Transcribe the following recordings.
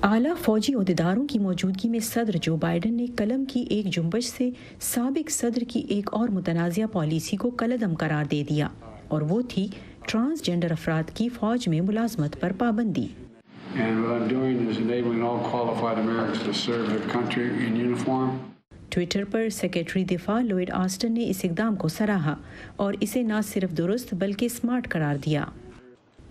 اعلیٰ فوجی عہدیداروں کی موجودگی میں صدر جو بائیڈن نے قلم کی ایک جنبش سے سابق صدر کی ایک اور متنازعہ پالیسی کو کالعدم قرار دے دیا، اور وہ تھی ٹرانسجینڈر افراد کی فوج میں ملازمت پر پابندی۔ ٹویٹر پر سیکرٹری دفاع لوئڈ آسٹن نے اس اقدام کو سراہا اور اسے نہ صرف درست بلکہ اسمارٹ قرار دیا۔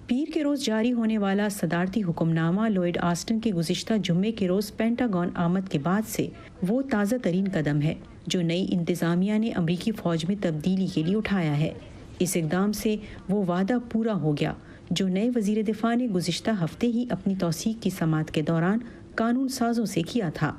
پیر کے روز جاری ہونے والا صدارتی حکم نامہ لوئڈ آسٹن کے گزشتہ جمعے کے روز پینٹاگون آمد کے بعد سے وہ تازہ ترین قدم ہے جو نئی انتظامیہ نے امریکی فوج میں تبدیلی کے لیے اٹھایا ہے۔ اس اقدام سے وہ وعدہ پورا ہو گیا جو نئے وزیر دفاع نے گزشتہ ہفتے ہی اپنی توثیق کی سماعت کے دوران قانون سازوں سے کیا تھا۔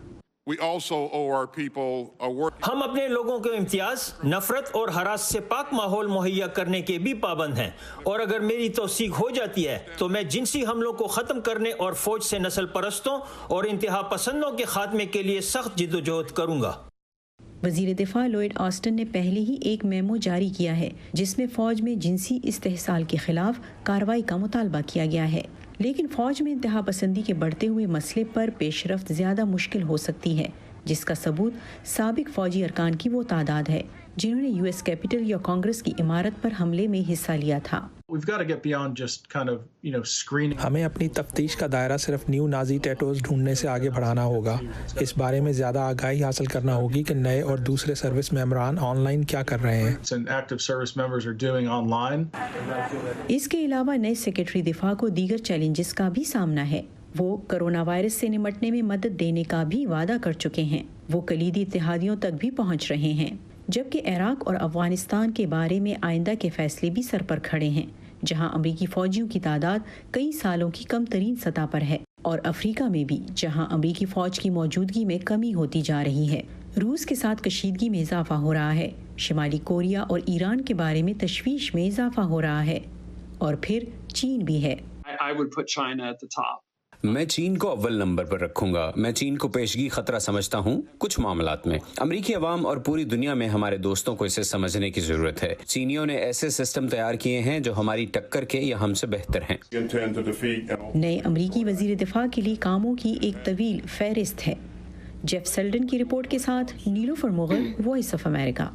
ہم اپنے لوگوں کو امتیاز، نفرت اور ہراس سے پاک ماحول مہیا کرنے کے بھی پابند ہیں، اور اگر میری توثیق ہو جاتی ہے تو میں جنسی حملوں کو ختم کرنے اور فوج سے نسل پرستوں اور انتہا پسندوں کے خاتمے کے لیے سخت جدوجہد کروں گا۔ وزیر دفاع لوئڈ آسٹن نے پہلے ہی ایک میمو جاری کیا ہے جس میں فوج میں جنسی استحصال کے خلاف کارروائی کا مطالبہ کیا گیا ہے، لیکن فوج میں انتہا پسندی کے بڑھتے ہوئے مسئلے پر پیش رفت زیادہ مشکل ہو سکتی ہے، جس کا ثبوت سابق فوجی ارکان کی وہ تعداد ہے جنہوں نے یو ایس کیپٹل یا کانگریس کی عمارت پر حملے میں حصہ لیا تھا۔ ہمیں اپنی تفتیش کا دائرہ صرف نیو نازی ٹیٹوز ڈھونڈنے سے آگے بڑھانا ہوگا۔ اس بارے میں زیادہ آگاہی حاصل کرنا ہوگی کہ نئے اور دوسرے سروس ممبران آن لائن کیا کر رہے ہیں۔ اس کے علاوہ نئے سیکرٹری دفاع کو دیگر چیلنجز کا بھی سامنا ہے۔ وہ کرونا وائرس سے نمٹنے میں مدد دینے کا بھی وعدہ کر چکے ہیں، وہ کلیدی اتحادیوں تک بھی پہنچ رہے ہیں، جبکہ عراق اور افغانستان کے بارے میں آئندہ کے فیصلے بھی سر پر کھڑے ہیں، جہاں امریکی فوجیوں کی تعداد کئی سالوں کی کم ترین سطح پر ہے، اور افریقہ میں بھی جہاں امریکی فوج کی موجودگی میں کمی ہوتی جا رہی ہے۔ روس کے ساتھ کشیدگی میں اضافہ ہو رہا ہے، شمالی کوریا اور ایران کے بارے میں تشویش میں اضافہ ہو رہا ہے، اور پھر چین بھی ہے۔ میں چین کو اول نمبر پر رکھوں گا۔ میں چین کو پیشگی خطرہ سمجھتا ہوں کچھ معاملات میں۔ امریکی عوام اور پوری دنیا میں ہمارے دوستوں کو اسے سمجھنے کی ضرورت ہے۔ چینیوں نے ایسے سسٹم تیار کیے ہیں جو ہماری ٹکر کے یا ہم سے بہتر ہیں۔ نئے امریکی وزیر دفاع کے لیے کاموں کی ایک طویل فہرست ہے۔ جیف سیلڈن کی رپورٹ کے ساتھ نیلوفر مغل، وائس آف امریکہ۔